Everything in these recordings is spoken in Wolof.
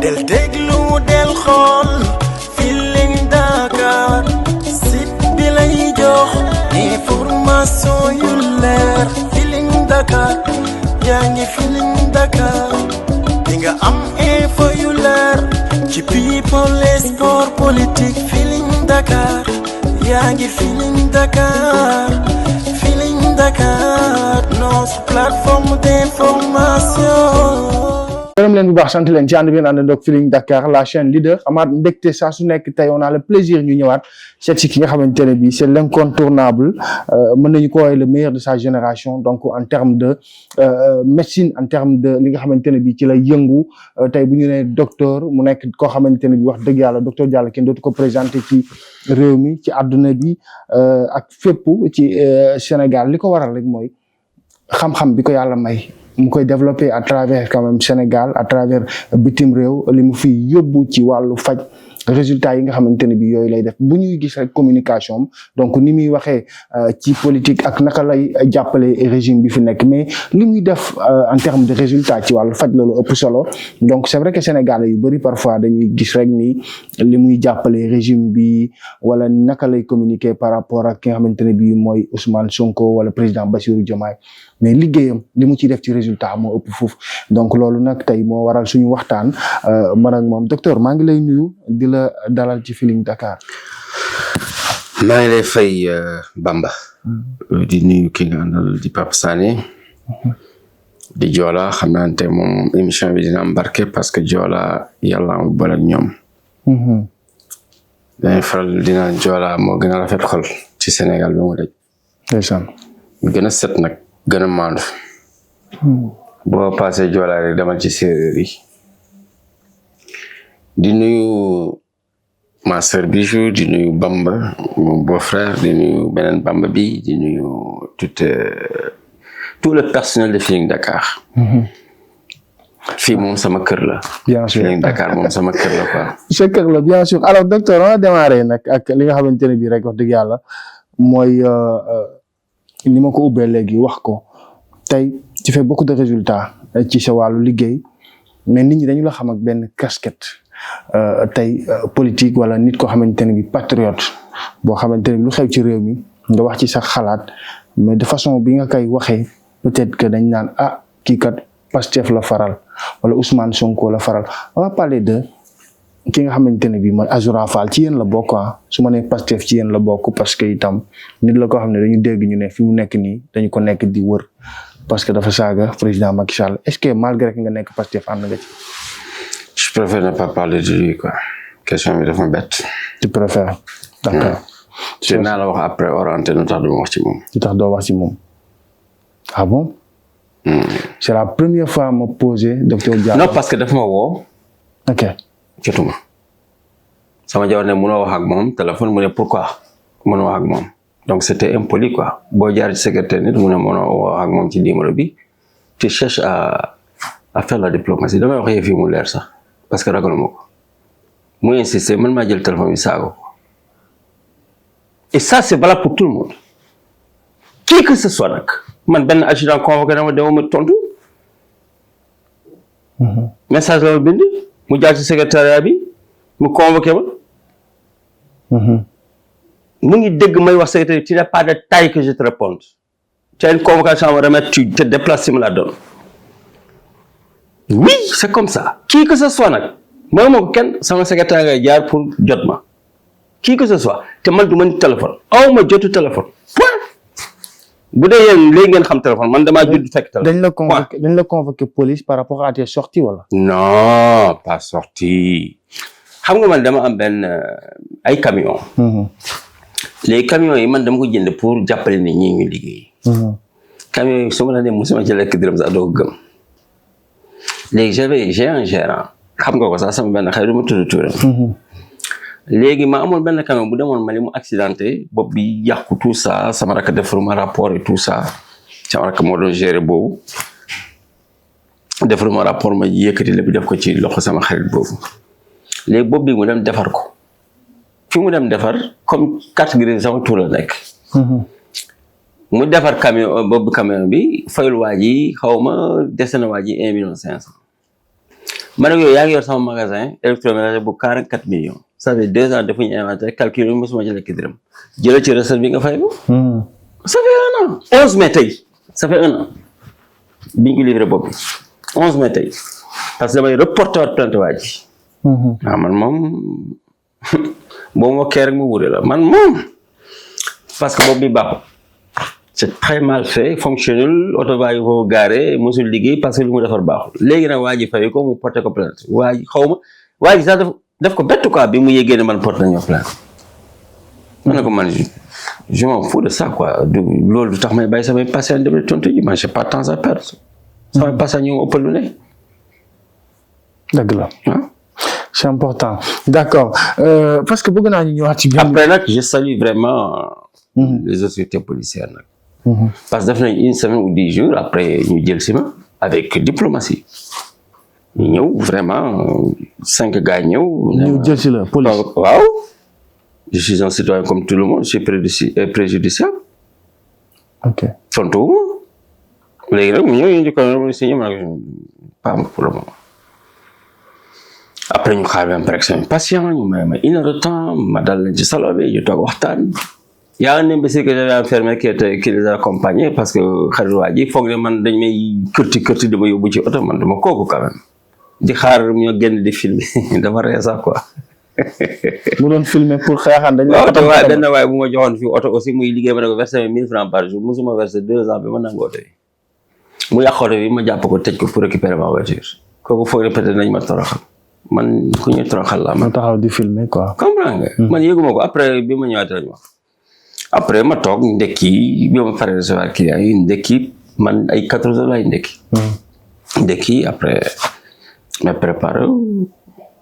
del déglu del xool Feeling Dakar site bi lay jox information yu leer Feeling Dakar yaa ngi Feeling Dakar di nga am info yu leer ci people et sport politique Feeling Dakar yaa ngi Feeling Dakar Feeling Dakar notre plateforme d'information. gërëm leen bu baax sant leen ci ànd bi ngeen ànd ak Feeling Dakar la chaîne leader amaat mbégte saa su nekk tey on a le plaisir ñu ñëwaat seet si ki nga xamante ne bii c'est l'incontournable mën nañu ko woowee le meilleur de sa génération donc en termes de médecine en termes de li nga xamante ne bii ci lay yëngu tey bu ñu nee docteur mu nekk koo xamante ne bii wax dëgg yàlla docteur Diallo kenn dootu ko présenté ci réew mi ci àdduna bi ak fépp ci Sénégal li ko waral rek mooy xam-xam bi ko yàlla may. mu koy développer à travers quand même Sénégal à travers bitim réew li mu fi yóbbu ci wàllu faj résultats yi nga xamante ne bi yooyu lay def bu ñuy gis rek communication donc ni muy waxee ci politique ak naka lay jàppale régime bi fi nekk mais li muy def en termes de résultats ci wàllu faj loolu ëpp solo donc c'est vrai que Sénégalais yu bëri parfois dañuy gis rek ni li muy jàppale régime bi wala naka lay communiquer par rapport ak ki nga xamante ne bi mooy Ousmane Sonko wala président Bassirou Diomaye mais liggéeyam li mu ciy def ci résultat moo ëpp foofu donc loolu nag tey moo waral suñu waxtaan man ak moom docteur maa ngi lay nuyu di la dalal ci Feeling Dakar. maa ngi lay fay Bamba. di nuyu ki nga àndal di Pape Sané. di Joola xam naa ne moom émission bi dina am barke parce que Joola yàlla am bal ak ñoom. dañuy faral dina Joola moo gën a rafet xol ci Sénégal bi mu daj. ndeysaan. gën a set nag. gën a maandu boo passé Joola rek demal ci séeréer yi di nuyu ma sœur Bijou di nuyu Bamba mon beau-frère di nuyu beneen Bamba bi di nuyu tout le personnel de Feeling Dakar fii moom sama kër la bien sûr Feeling Dakar moom sama kër la quoi sa kër la bien sûr alors docteur on a démarré nag ak li nga xamante ne bii rek wax dëgg yàlla mooy ni ma ko ubbee léegi wax ko tey tu fais beaucoup de résultats ci sa wàllu liggéey mais nit ñi dañu la xam ak benn casquette tey politique wala nit koo xamante ne bi patriote boo xamante ne bi lu xew ci réew mi nga wax ci sa xalaat mais de façon bi nga koy waxee peut-être que dañ naan kii kat Pastef la faral wala Ousmane Sonko la faral on va parler de ki nga xamante ne bii mooy Azoura Fall ci yéen la bokk su ma nee Pastef ci yéen la bokk parce que itam nit la koo xam ne dañu dégg ñu ne fi mu nekk nii dañu ko nekk di wër parce que dafa saaga président Macky Sall est-ce que malgré que nga nekk Pastef ànd nga ci. je préfère ne pas parler de lui quoi question bi dafa ma bett. tu préfères. d'accord. dinaa la wax après orienté nu tax duma wax ci moom. lu tax doo wax ci moom. ah bon. c'est la première fois ma posé docteur Diallo. non parce que dafa ma woo. ok. jotuma sama jabar ne mënoo wax ak moom téléphone mu ne pourquoi mënoo wax ak moom donc c'était impoli quoi boo jaar ci secrétaire nit mu ne mënoo wax ak moom ci numéro bi tu cherches à faire la diplomatie damay wax fii mu leer sax parce que ragaluma ko mu insister man maa jël téléphone bi saago ko et ça c'est valable pour tout le monde qui que ce soit nag man benn adjudant convoqué na ma dama ma tontu message la ma bind mu jaar ci secrétariat bi mu convoqué ma mu ngi dégg may wax secrétaire tu n'as pas de taille que je te réponde tu as une convocation à me remettre tu te déplaces si me la donne oui c'est comme ça qui que ce soit nag mooy moo ko kenn sama secrétaire ngay jaar pour jot ma qui que ce soit te man du ma nit téléphone aw ma jotu téléphone point bu dee yéen léegi ngeen xam téléphone man damaa judd fekk téléphone dañ la convoqué police par rapport à tes sorties wala. non pas sortie xam nga man dama am benn ay camion les camions yi man dama ko jënd pour jàppale ni ñi ñu liggéey camions yi su ma la ne musuma ci lekk dërëm sax doo ko gëm léegi j'ai un gérant xam nga ko sax sama benn xëy du ma tudd turam léegi ma amoon benn camion bu demoon Mali mu accidenté bopp bi yàqu tout ça sama rakk defar ma rapport et tout ça sama rakk moo doon gérer boobu defar ma rapport ma yëkkati lépp def ko ci loxo sama xarit boobu léegi bopp bi mu dem defar ko fi mu dem defar comme catégorie sama tour la nekk mu defar camion boobu camion bi fayul waa ji xaw ma dese na waa ji 1,5 million ma ne ko yow yaa ngi yor sama magasin électroménager bu 44 millions ça fait 2 ans defuñu inventaire calcul mosuma ci lekk dërëm jëlee ci recette bi nga fay ko. ça fait 1 an 11 mai tey ça fait 1 an bi ñu ko livré bopp bi 11 mai tey parce que damay reporté waat plainte waa ji. waaw man moom boo ma kee rek mu wure la man moom parce que boobu bi baaxul c'est très mal fait fonctionnel oto baa ngi ko garé mosul liggéey parce que li mu defar baaxul léegi nag waa ji fay ko mu porté ko plainte waa ji xaw ma waa ji sax def ko bett quoi bi mu yéegee ne man porté nañu plainte ma ne ko man je m'en fous de ça quoi loolu du tax may bàyyi samay patient dem tontu ji man j'ai pas de temps à perdre samay patient ñoo ëppal lu ne dëgg la c'est important d'accord parce que bëgg naa ñu ñëwaat ci après nag je salue vraiment les autorités policières nag parce que def nañ 1 semaine ou 10 jours après ñu jël si ma avec diplomatie ñu ñëw vraiment 5 gars ñëw ñu jël si la police waaw je suis un citoyen comme tout le monde je suis préjudiciable ok tontu léegi nag mu ñëw ñu di ko signé ma pas pour le moment après ñu xaar même pression patient ñu may ma 1 heure de temps ma dal leen ci salon bi ñu toog waxtaan y a un imbécile que j'avais enfermé qui les a accompagnés parce que xarit waa ji foog ne man dañ may kërti dama yóbbu ci oto man dama kooku quand même di xaar ñu génn di filmer dafa ree sax quoi. mu doon filmer pour xeexaan dañ la oto waaye benn waaye bu ma joxoon fii oto aussi muy liggéey ma ne ko versé 1000 francs par jour musuma versé 2 ans bi ma nangu oto bi mu yàq oto bi ma jàpp ko tëj ko pour récupérer ma voiture kooku foog ne peut-être nañ ma toroxal man ku ñu toroxal la ma taxaw di filmer quoi. comprends nga man yëguma ko après bi ma ñëwaatee lañ wax après ma toog ndekki bi ma paree recevoir client yi ndekki man ay 14 heures laay ndekki après ma préparé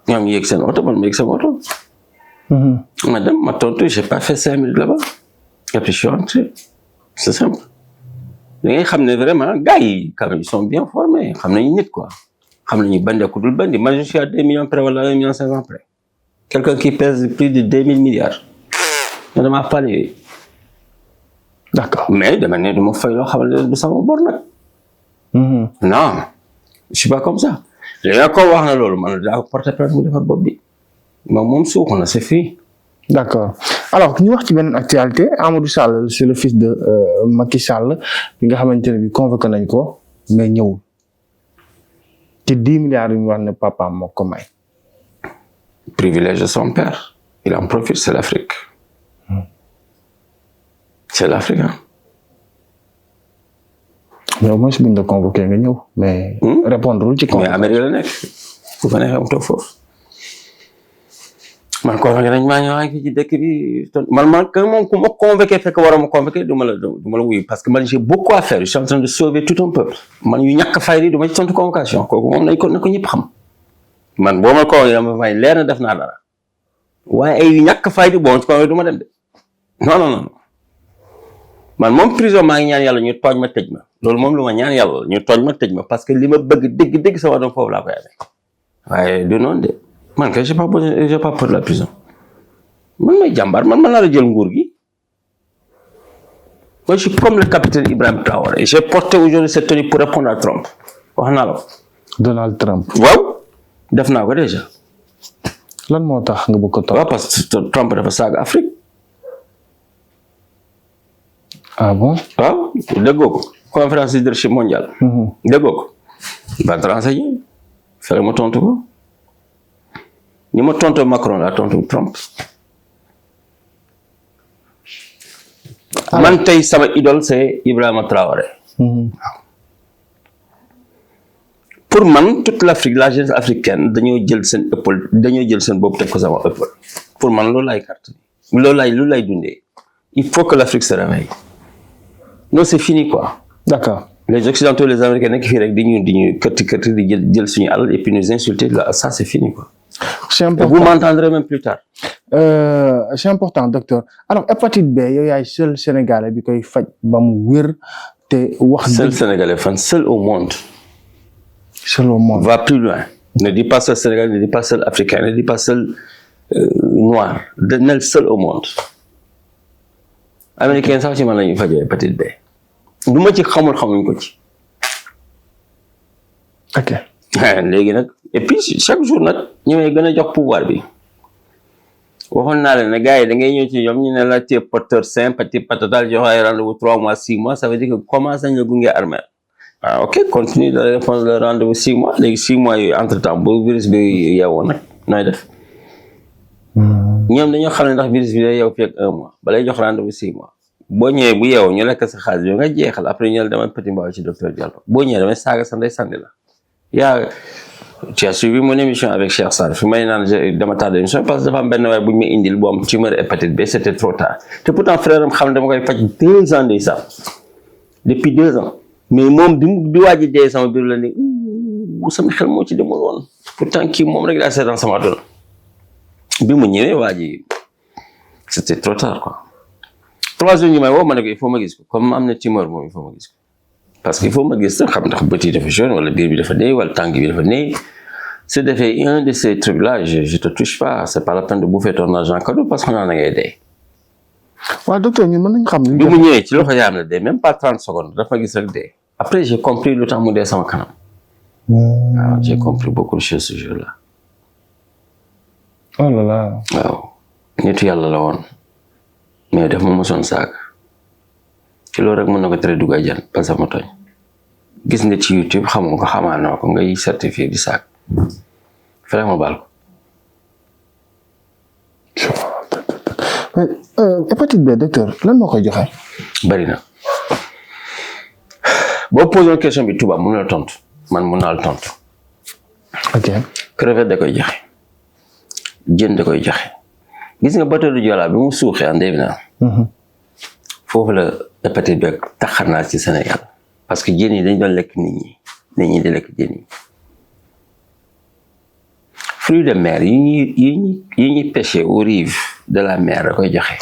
ñoom yéeg seen oto man ma yéeg sama oto ma dem ma tontu j'ai pas fait 5 minutes là-bas et puis je suis rentré c'est simple da ngay xam ne vraiment gars yi quand même ils sont bien formés xam nañu nit quoi xam nañu bandi ku dul bandi man je suis à 2 millions près wala 1 million 500 près quelqu'un qui pèse plus de 2000 milliards ma dama pale yooyu d'accord mais dama ne du ma fay loo xam ne du sama bor nag non je suis pas comme ça léegi nag koo wax na loolu man daa ko porter plainte mu defar bopp bi moom suuxu na c'est fini. d'accord alors ñu wax ci benn actualité Amadou Sall c'est le fils de Macky Sall bi nga xamante ne bi convoqué nañ ko mais ñëwul te 10 milliards yu ñu wax ne papa moo ko may. privilège de son père il en profite c'est l'Afrique c'est l'Afrique hein. mais au moins buñ la convoqué nga ñëw mais. répondre ci mais Amérique la nekk fu ko neexee mu toog foofu man convoqué nañ maa ñëwaat fii ci dëkk bi man que moom ku ma convoqué fekk war a ma convoqué du ma la wuyu parce que man j'ai beaucoup à faire je suis en train de sauver tout un peuple man yu ñàkk fay di du ma ci tontu convocation kooku moom nañ ko ñëpp xam man boo ma convoqué dama fay leer na def naa dara waaye ay yu ñàkk fay di bon convoqué du ma dem de non man moom prison maa ngi ñaan yàlla ñu tooñ ma tëj ma loolu moom lu ma ñaan yàlla ñu tooñ ma tëj ma parce que li ma bëgg dégg sa wàllum foofu laa koy amee waaye du noonu de man kay j'ai pas peur de la prison man may jàmbaar man laa la jël nguur gi moi je suis comme le capitaine Ibrahima Traoré j'ai porté aujourd'hui cette tenue pour répondre à Trump wax naa la ko. Donald Trump. waaw def naa ko déjà. lan moo tax nga bëgg ko topp. waaw parce que Trump dafa saaga Afrique. ah bon. waaw déggoo ko conférence leadership mondial. déggoo ko. ba renseigné fële ma tontu ko ni ma tontu Macron laa tontu Trump. man tey sama idole c'est Ibrahima Traoré. pour man toute l'Afrique la jeunesse africaine dañoo jël seen épaule dañoo jël seen bopp teg ko sama épaule pour man loolu lay carte loolu lay dundee il faut que l'Afrique se réveille. non c'est fini quoi. d'accord. les occidentaux les américains nekk fii rek di ñu kërti di jël suñu alal et puis nous insulter là ça c'est fini quoi. c'est important vous m'entendrez même plus tard. c'est important docteur alors hépatite B yow yaay seul sénégalais bi koy faj ba mu wér te wax. seul sénégalais fan seul au monde. seul au monde. va plus loin. ne dis pas seul sénégalais ne dis pas seul africain ne dis pas seul noir nel seul au monde. américain sax ci man la ñuy fajee hépatite B. du ma ci xamuñ ko ci. ok. léegi nag et puis chaque jour nag ñu may gën a jox pouvoir bi waxoon naa leen ne gars yi da ngay ñëw ci ñoom ñu ne la t'es porteur sain pati patatal jox ay rendez-vous 3 mois 6 mois ça veut dire que commence nañ la gunge armée ok continue de répondre le rendez-vous 6 mois léegi 6 mois yooyu entre temps bu virus bi yeewoo nag nooy def ñoom dañoo xam ne ndax virus bi day yeew fii ak 1 mois balay jox rendez-vous 6 mois boo ñëwee bu yeewoo ñu lekk sa xaalis yow nga jeexal après ñu ne dama petit mbaaw ci docteur Diallo boo ñëwee damay saaga sa ndey sànni la tu as suivi mon émission avec Cheikh Sarr fi may naan dama tardé émission parce que dafa am benn waay bu ñu ma indil bu am tumeur hépatite B c'était trop tard te pourtant frère am xam ne dama koy faj 2 ans ndeysaan depuis 2 ans mais moom bi waa ji dee sama biir la ni sama xel moo ci demul woon pourtant kii moom rek laa seetaan sama àdduna bi mu ñëwee waa ji c'était trop tard quoi 3 jours ñu may woo ma ne ko il faut ma gis ko comme am na tumeur moom il faut ma gis ko parce que il faut ma gis sax xam ndax bët yi dafa jaune wala biir bi dafa dee wala tànk bi dafa nee c'est defee un de ces trucs là je te touche pas c'est pas la peine de bouffer ton argent cadeau parce que xanaa na ngay dee. waaw docteur ñun mën nañu xam. bi mu ñëwee ci loxo yaam la dee même pas 30 secondes dafa gis rek dee après j'ai compris lu tax mu dee sama kanam. waaw j'ai compris beaucoup de choses ce jour-là. oh là là. waaw nitu yàlla la woon mais daf ma mosoon saag ci loolu rek mën na ko tere dugg àjjana parce que ma tooñ gis nga ci YouTube xam nga ko xamaa noo ko ngay certifié di saag fere ma baal ko. mais hépatite B docteur lan moo koy joxe. bari na boo posé question bi tubaab mën na la tontu man mën naa la tontu. ok crevette da koy joxe jën da koy joxe gis nga bateau du Joola bi mu suuxee en Ndévina foofu la hépatite B taxar naa ci Sénégal parce que jën yi dañ doon lekk nit ñi di lekk jën yi fruits de mer yi ñuy pêcher aux rives de la mer da koy joxe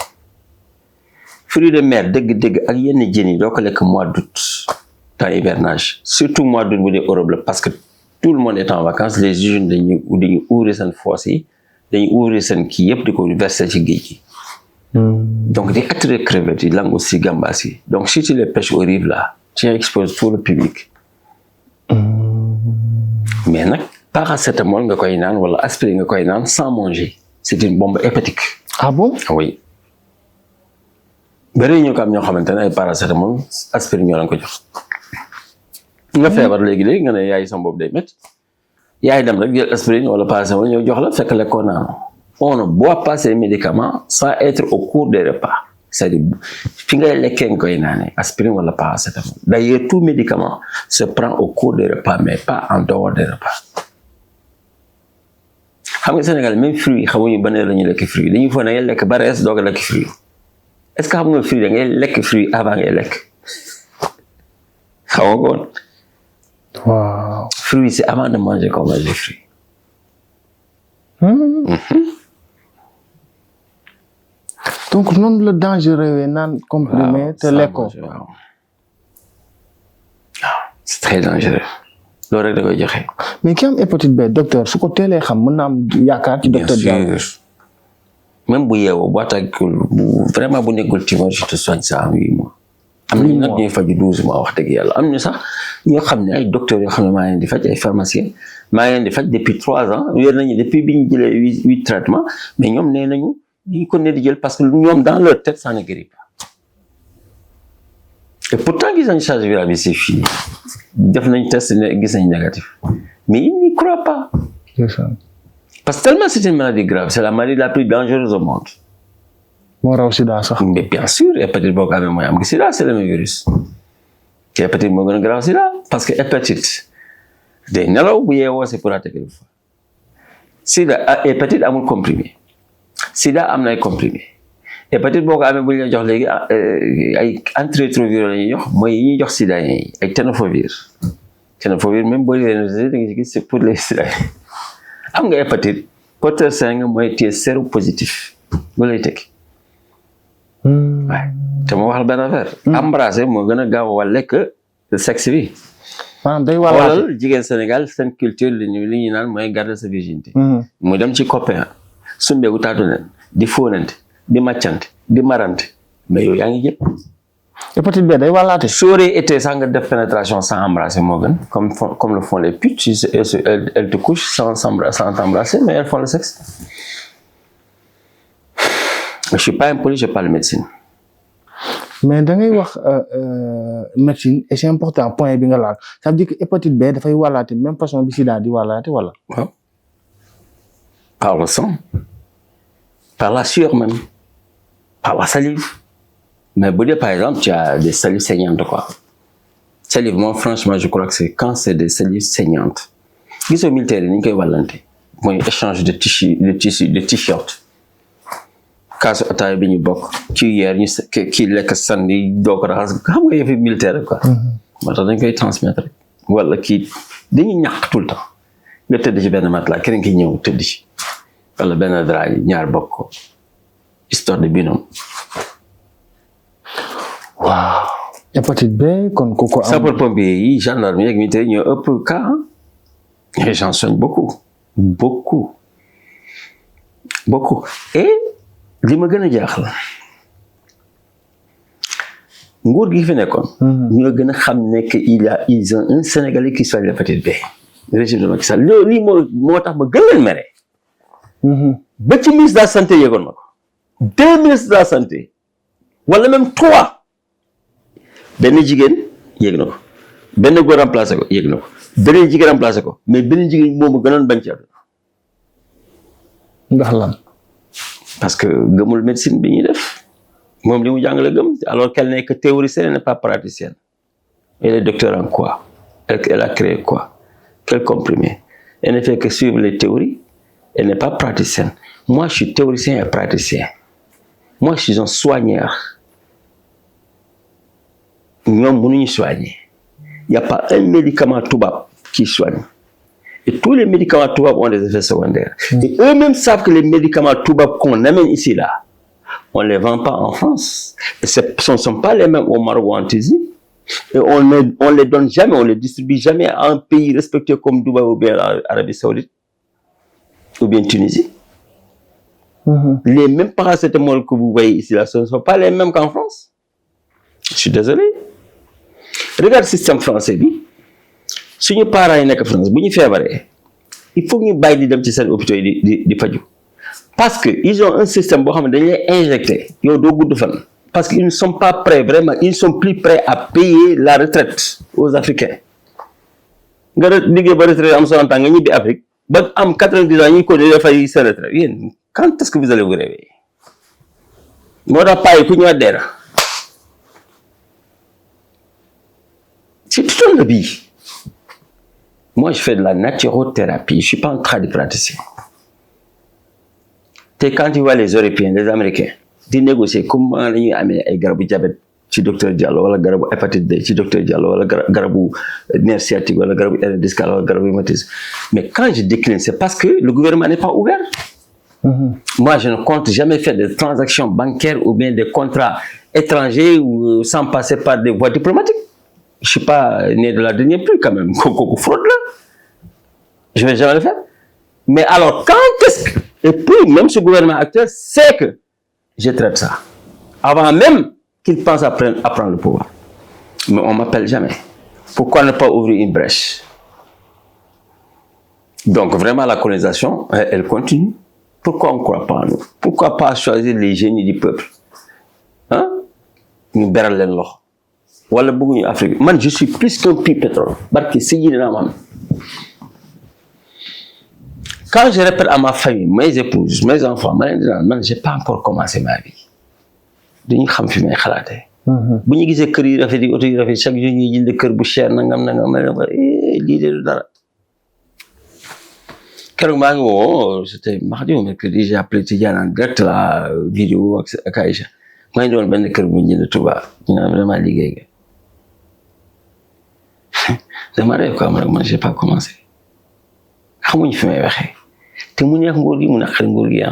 fruits de mer dëgg-dëgg ak yenn jën yi doo ko lekk mois d'août temps hivernage surtout mois d'août bu dee Europe la parce que tout le monde est en vacances les jeunes dañuy ouvrir seen fosse yi dañuy ouvrir seen kii yëpp di ko verser ci géej gi. Donc des attirer crevettes yi langoustes yi gambas yi donc si tu les pêches aux rives là tu exposes tout le public. Mais nag paracétamol nga koy naan wala aspirine nga koy naan sans manger c'est une bombe hépatique. ah bon. oui bëri ñoo ko am ñoo xamante ne ay paracétamol aspirine ñoo leen ko jox. nga feebar léegi nga ne yaay sama bopp day métti yaay dem rek jël aspirine wala paracétamol ñëw jox la fekk lekkoo naan. On ne boit pas ces médicaments sans être au cours des repas. C'est-à-dire, fi ngay lekkee nga koy naanee aspirine wala paracétamol. D'ailleurs, tout médicament se prend au cours des repas, mais pas en dehors des repas. xam nga Sénégal même fruits yi xamuñu ban heure la ñuy lekk fruits dañuy foog ne ngay lekk ba rees doog a lekk fruits est-ce que xam nga fruits da ngay lekk fruits avant ngay lekk xam nga ko woon. waaw. fruits c'est avant de manger qu'on mange les fruits. donc noonu la dangereux naan comprimé te lekkoo. waaw c'est très dangereux loolu rek da koy joxe. mais ki am hépatite B docteur su ko teelee xam mën na am yaakaar ci docteur Diallo. bien sûr même bu yeewoo bu attaquewul vraiment bu nekkul tumeur je te soigne ça en 8 mois. am nañu nag ñuy faju 12 mois wax dëgg yàlla am ñu sax ñoo xam ne ay docteurs yoo xam ne maa ngi leen di faj ay pharmaciens maa ngi leen di faj depuis 3 ans wér nañu depuis bi ñu jëlee 8 traitements mais ñoom nee nañu ñu ko ne di jël parce que ñoom dans leur tête ça ne guérit pas et pourtant gis nañu charge virale bi c'est fini def nañ test ne gis nañ négatif mais ils n'y croient pas. c'est ça. parce que tellement c'est une maladie grave c'est la maladie la plus dangereuse au monde. moo raw sida sax. mais bien sûr hépatite boo ko amee mooy am nga sida c'est le même virus te hépatite moo gën a grave sida parce que hépatite day nelaw bu yeewoo c'est pour attaquer le foie sida hépatite amul comprimé sida am na ay comprimé hépatite boo ko amee bu ñu la jox léegi ay antirétroviraux la ñuy jox mooy yi ñuy jox sida yi ay tenofovir même boo leen da nga ci gis c'est pour les sida am nga hépatite porteur 5 mooy tu es séropositif loolu lay tekki. waaye te ma wax la benn affaire. embrasser moo gën a gaaw a wàlle que sexe bi. maanaam day xoolal jigéen Sénégal seen culture li ñuy naan mooy garder sa virginité. mu dem ci copain sumbeeku taatu leen di fóonante di màccante di marante mais yow yaa ngi jëpp. hépatite B day wàllaate. ça aurait été sans nga def pénétration sans embrasser moo gën comme le font les putes elles te couchent sans t'embrasser mais elles font le sexe. Je suis pas impoli, je parle médecine. mais da ngay wax médecine et c'est important point bi nga laal ça veut dire que hépatite B dafay wàllaate même façon bi sida di wàllaate wala. waaw par le sang par la sueur même par la salive mais bu dee par exemple tu as des salives saignantes quoi salive moi franchement je crois que c'est quand c'est des salives saignantes gisoo militaire yi ni ñu koy wàllante mooy échange de t-shirt kaasu ataaya bi ñu bokk ci yeer ñu kii lekk sànni doo ko raxas xam nga yëfi militaire quoi. moo tax dañ koy transmettre wala kii dañuy ñàkk tout le temps nga tëdd ci benn matelas keneen ki ñëw tëdd ci wala benn drap yi ñaar bokk ko histoire de binôme. waaw hépatite B kon ku ko am. sapeurs-pompiers yi gendarme yeeg militaire ñoo ëpp cas les gens soignent beaucoup et li ma gën a jaaxal nguur gi fi nekkoon. ñoo gën a xam ne que ils ont un Sénégalais qui soigne l'hépatite B. régime de Macky Sall lii moo tax ma gën leen mere. ba ci ministre de la santé yëgoon na ko. 2 ministres de la santé wala même 3 benn jigéen yëg na ko benn góor remplacé ko yëg na ko beneen jigéen remplacé ko mais beneen jigéen moom a gënoon bañ ci àdduna. ndax lan. parce que gëmul médecine bi ñuy def moom li mu jàngale gëm alors qu'elle n'est que théoricienne, elle n'est pas praticienne. Elle est docteur en quoi? Elle a créé quoi? Quel comprimé? Elle ne fait que suivre les théories. Elle n'est pas praticienne. Moi, je suis théoricien et praticien. Moi, je suis un soigneur. Nous ne soigner. Il n'y a pas un médicament toubab qui soigne. Et tous les médicaments toubab ont des effets secondaires. Et eux-mêmes savent que les médicaments toubab qu'on amène ici, là, on ne les vend pas en France. Et ce ne sont pas les mêmes au Maroc ou en Tunisie. Et on ne les donne jamais, on ne les distribue jamais à un pays respecté comme Dubaï ou bien l'Arabie Saoudite ou bien Tunisie. Les mêmes paracétamol que vous voyez ici, là, ce ne sont pas les mêmes qu'en France. Je suis désolé. Regarde le système français. Si nos parents sont en France, il faut que nous baillons dans ces hôpitaux de Fadjou. Parce qu'ils ont un système qui est injecté. Parce qu'ils ne sont pas prêts, vraiment, ils ne sont plus prêts à payer la retraite aux Africains. Quand est-ce que vous allez vous réveiller? C'est tout le vie. Moi, je fais de la naturothérapie. Je ne suis pas un tradipraticien. Quand tu vois les Européens, les Américains, ils négocient comment ils amènent un garab diabète chez docteur Diallo, ou un garab hépatite D chez docteur Diallo, ou un garab nerf sciatique, ou un garab hernie discale, ou un garab rhumatisme. Mais quand je décline, c'est parce que le gouvernement n'est pas ouvert. Moi, je ne compte jamais faire des transactions bancaires ou bien des contrats étrangers ou sans passer par des voies diplomatiques. Je ne suis pas né de la dernière pluie quand même. Fraude là. Je ne vais jamais le faire. Mais alors, quand est-ce que... Et puis, même ce gouvernement actuel sait que je traite ça. Avant même qu'il pense à prendre le pouvoir. Mais on ne m'appelle jamais. Pourquoi ne pas ouvrir une brèche? Donc, vraiment, la colonisation, elle continue. Pourquoi on ne croit pas en nous? Pourquoi pas choisir les génies du peuple? Hein? Nous berlons l'or. Voilà beaucoup en Afrique. Moi, je suis plus qu'un puits pétrole. Quand je répète à ma famille, mes épouses, mes enfants, je n'ai pas encore commencé ma vie. Je ne sais pas si je vais Si je suis rafet, chaque jour, je suis un peu cher, c'était mardi ou mercredi, j'ai appelé Tidiane en direct la vidéo avec Aïcha. Moi, je suis un peu de Touba. Je suis vraiment ligué. Je n'ai pas commencé. Je ne sais pas si te mu neex nguur gi mu naqari nguur gi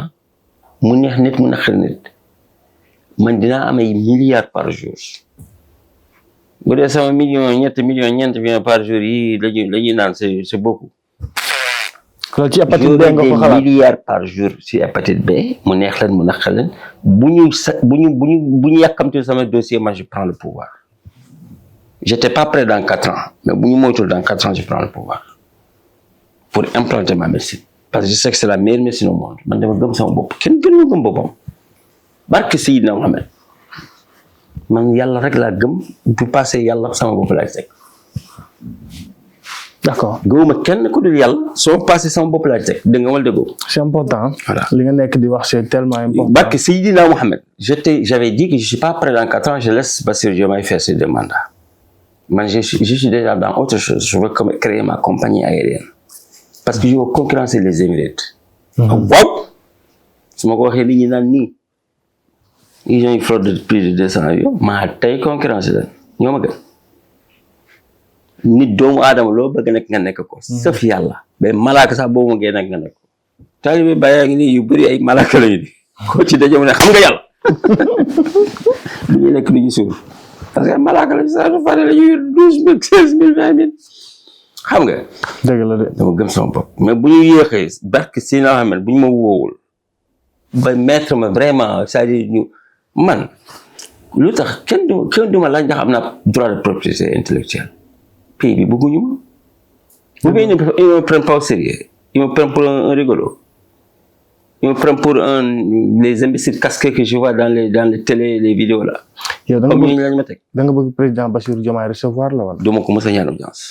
mu neex nit mu naqari nit man dinaa am ay milliards par jour bu dee sama million ñeent million par jour yi lañuy naan c'est beaucoup loolu ci hépatite B nga ko xalaat des milliards par jour ci hépatite B mu neex leen mu naqar leen bu ñu yàkkamte sama dossier moi je prends le pouvoir j'étais pas prêt dans 4 ans mais bu ñu moytul dans 4 ans je prends le pouvoir pour implanter ma médecine parce que je sais que c'est la meilleure médecine au monde man dama gëm sama bopp kenn gën ma gëm boppam barke Seydina Mohamed man yàlla rek laa gëm bu passé yàlla sama bopp laay teg d'accord gëwuma kenn ku dul yàlla soo passé sama bopp laay teg dégg nga wala déggoo c'est important voilà li nga nekk di wax c'est tellement important barke Seydina Mohamed j'avais dit que je suis pas prêt dans 4 ans je laisse Bassirou Diomaye faire ses 2 mandats man je suis déjà dans autre chose je veux créer ma compagnie aérienne parce que je veux concurrencer les Émirats waaw su ma ko waxee li ñu naan nii ils ont une flotte de plus de 200 avions maa tey concurrence leen ñoo ma gën nit doomu aadama loo bëgg nekk nga nekk ko sëf yàlla mais malaaka sax boo mëgee nekk nga nekk ko taalibe bàyyaa ngi nii yu bëri ay malaaka lañu di ko ci daje mu ne xam nga yàlla lu ñuy nekk du ñu suur parce que malaaka lañu sax dafa ne la ñuy 12 000 16 000 20 000 xam nga dëgg la de dama gëm sama bopp mais bu ñu yéexee barke si naa xam ne bu ñu ma woowul ba mettre ma vraiment c'est-à-dire ñu man lu tax kenn du ma laaj ndax am naa droit de propriété intellectuelle pays bi bëgguñu ma bu bee ils me prennent pas au sérieux ils me prennent pour un rigolo ils me prennent pour les imbéciles casqués que je vois dans les télé les vidéos là yow da nga bëgg président Bassirou Diomaye recevoir la wala duma ko mës a ñaan audience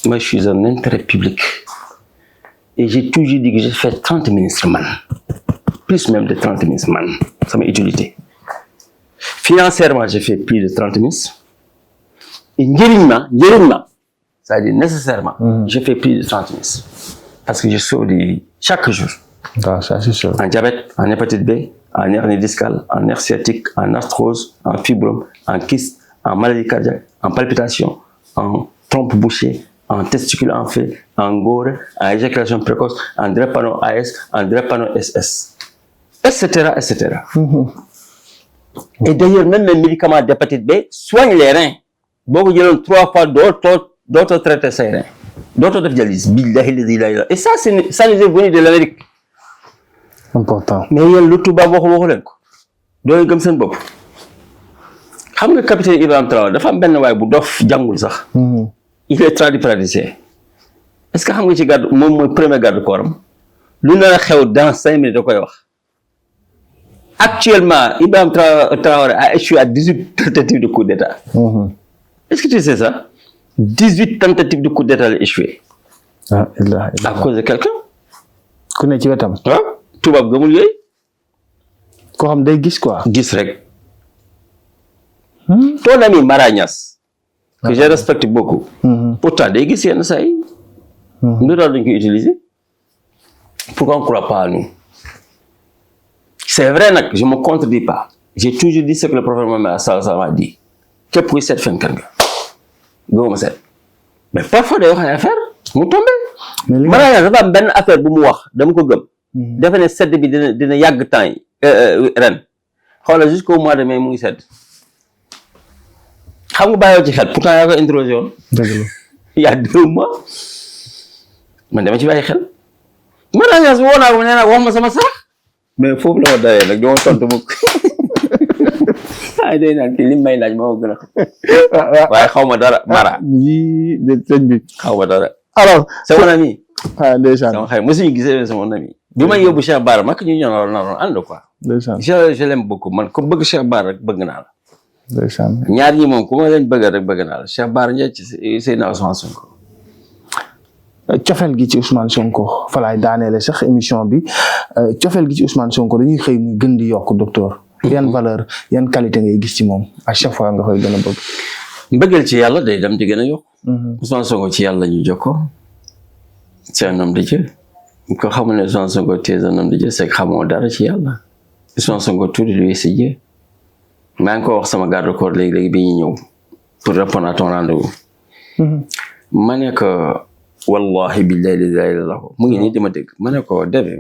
moi je suis un intérêt public et j'ai toujours dit que j'ai fait 30 ministres man plus même de 30 ministres man sama utilité financièrement j'ai fait plus de 30 ministres et njëriñ ma c'est-à-dire nécessairement j'ai fait plus de 30 ministres parce que je sauve des vies chaque jour ça c'est sûr en diabète en hépatite B en hernie discale en nerf sciatique en arthrose en fibrome en kyste en maladie cardiaque en palpitation en trompe bouchée en testicule enflé en ngóora en éjaculation précoce en drépano AS en drépano SS etc et d'ailleurs même les médicaments d'hépatite B soignent les reins boo ko jëloon 3 fois dootoo traiter say reins dootoo def dialyse billahi la ilaha illa et ça nous est venu de l'Amérique important mais yéen lu tubaab waxu leen ko dooy gëm seen bopp xam nga capitaine Ibrahima Traoré dafa am benn waay bu dof jàngul sax il est tradipraticien est-ce que xam nga ci garde moom mooy premier garde corps am lu nar a xew dans 5 minutes da koy wax actuellement Ibrahima Traoré a échoué à 18 tentatives de coup d'état est-ce que tu sais ça 18 tentatives de coup d'état la échoué à cause de quelqu'un ku ne ci wetam waaw tubaab gëmul yooyu koo xam day gis quoi gis rek ton ami Mara Niass que je respecte beaucoup pourtant day gis yenn saa yi nous daal dañ koy utiliser pourquoi on ne croit pas à nous c'est vrai nag je me contredis pas j'ai toujours dit ce que le prophète Mohammed sallallahu alayhi wa sallam a dit képp kuy seet fenkat nga gëwuma seet mais parfois day wax ay affaire mu tombé Mara Niass dafa am benn affaire bu mu wax dama ko gëm defe ne sedd bi dina yàgg temps yi ren xoolal jusqu'au mois de mai mu ngi sedd xam nga bàyyoo ci xel pourtant yaa ko interrogé woon il y a 2 mois man dama ci bàyyi xel Mara Niass woo naa ko nee naa wax ma sama sax mais foofu la ma dawee nag dama tontu mukk ay day naan kii li may laaj moo gën a waaye xaw ma dara Mara yii de sëñ bi xaw ma dara alors c'est mon ami ndeysaan sama xarit mosuñu gisee c'est mon ami bi may yóbbu Cheikh Bara mak ñu ñoo naroon ànd quoi ndeysaan je l'aime beaucoup man ku bëgg Cheikh Bara rek bëgg naa la ndeysaan ñaar ñi moom ku ma leen bëgg rek bëgg naa la Cheikh Bara Ndiaye ci Seydina Ousmane Sonko cofeel gi ci Ousmane Sonko fa laay daaneele sax émission bi cofeel gi ci Ousmane Sonko dañuy xëy mu gën di yokk docteur yan valeur yan qualité ngay gis ci moom à chaque fois nga koy gën a bëgg mbëggeel ci yàlla day dem di gën a yokk Ousmane Sonko ci yàlla ñu jokkoo c'est un homme de Dieu ko xamul ne Ousmane Sonko tu es un homme de Dieu c'est que xamoo dara ci yàlla Ousmane Sonko tout de lui c'est Dieu maa ngi ko wax sama garde corps léegi bi ñu ñëw pour répondre à ton rendez-vous ma ne ko wallahi billahi la ilaha illallah mu ngi nii dama dégg ma ne ko debe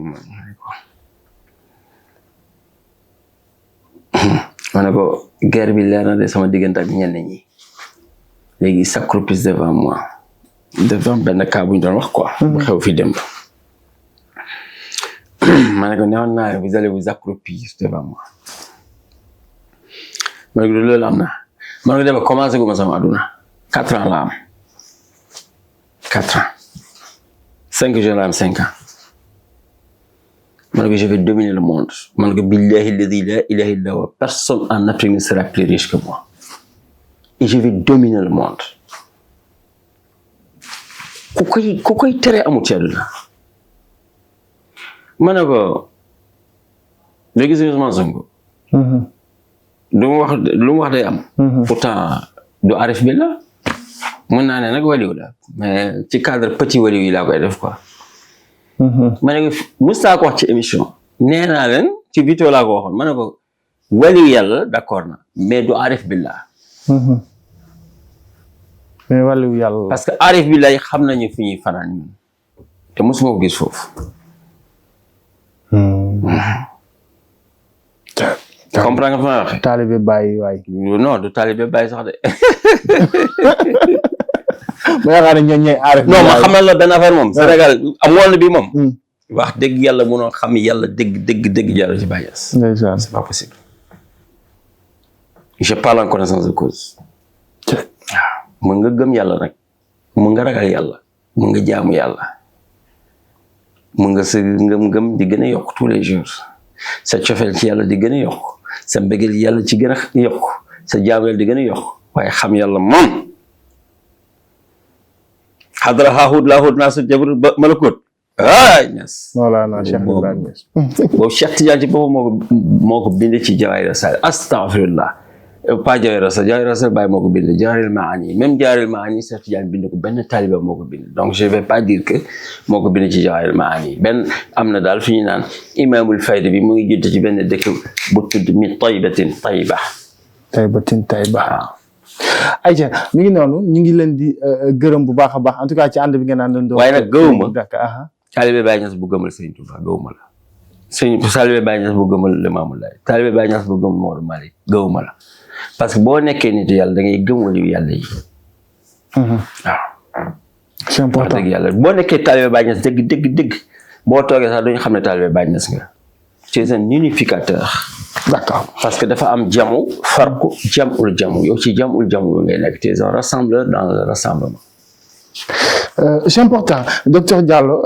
ma ne ko guerre bi leer na de sama diggante ak ñenn ñi léegi s'accroupissent devant moi devant benn cas bu ñu doon wax quoi bu xew fi démb ma ne ko newoon naa vous allez vous accroupir devant moi ma ne ko loolu am na ma ne ko dafa commencé gu ma sama aduna 4 ans la am 4 ans 5 jours la am 5 ans ma ne ko je vais dominer le monde ma ne ko billahi alladi la ilaha illa huwa personne en Afrique ne sera plus riche que moi et je vais dominer le monde ku koy tere amul ci aduna ma ne ko léegi si Ousmane Sonko lu mu wax day am pourtant du arif bi la mën naa ne nag waliw la mais ci cadre petit waliw yi laa koy def quoi ma ne ko musta ko wax ci émission nee naa leen ci vidéo laa ko waxoon ma ne ko waliw yàlla d'accord na mais du arif bi la mais waliw yàlla parce que arif bi lay xam nañu fi ñuy fanaan ñun te mosuma ko gis foofu comprendre nga fa ma waxee. taalibe Baye waay. non du taalibe Baye sax de. ma yaakaar ne ñooñu ñooy aarif. non ma xamal la benn affaire moom. Sénégal amoon bi moom. wax dëgg yàlla mënoo xam yàlla dëgg jaar ci Baye Niass. ndeysaan c'est pas possible. je parle en connaissance de cause. waaw mën nga gëm yàlla nag mën nga ragal yàlla mën nga jaamu yàlla mën nga sa ngëm-ngëm di gën a yokk tous les jours sa cofeel ci yàlla di gën a yokk sa mbëggeel yàlla ci gën a yokk sa jaamu yàlla di gën a yokk waaye xam yàlla moom xadra haahut laahut naasut jabarut ba malakut Niass Mawlana Cheikh Ibrahima Niass boobu Cheikh Tidiane ci boppam moo ko bind ci Jawaahir Rasaa'il astaghfirullah pas Jawaahir Rasaa'il Baye moo ko bind Jawaahir Maani même Jawaahir Maani Cheikh Tidiane bind ko benn taaliba moo ko bind donc je vais pas dire que moo ko bind ci Jawaahir Maani benn am na daal fi ñu naan imaamul fayda bi mu ngi judd ci benn dëkk bu tudd mi Taybatin Tayba ayca mi ngi noonu ñu ngi leen di gërëm bu baax a baax en tout cas ci ànd bi ngeen àndoon doon waaye nag gëwuma taalibe Baye Niass bu gëmal Sëriñ Tuubaa gëwuma la taalibe Baye Niass bu gëmal Limaamu Laay taalibe Baye Niass bu gëm Maodo Malick gëwuma la parce que boo nekkee nit yàlla da ngay gëm waliyu yàlla yi waaw c'est important dëgg yàlla boo nekkee taalibe Baye Niass dëgg boo toogee sax duñu xam ne taalibe Baye Niass nga c'est un unificateur d'accord parce que dafa am jamu farku jamul jamu yow ci jamul jamu ngay nekk tu es un rassembleur dans le rassemblement. C'est important docteur Diallo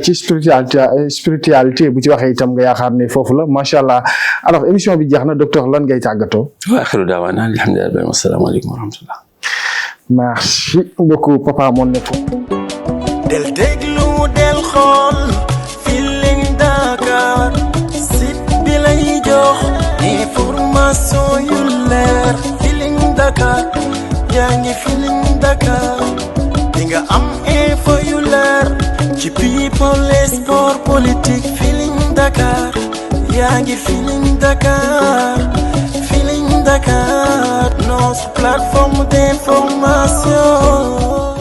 ci spiritualité bu ci waxee itam nga yaakaar ne foofu la macha allah alors émission bi jeex na docteur lan ngay tàggatoo. wa axiru daawaana alhamdulilah wa salaamu aleykum wa rahmatullah. merci beaucoup papa moo nekk. del déglu del xool Feeling Dakar site bi lay jox information yu leer Feeling Dakar yaa ngi Feeling Dakar dinga am info yu leer ci people et sport politique Feeling Dakar yaa ngi Feeling Dakar Feeling Dakar notre plateforme d'information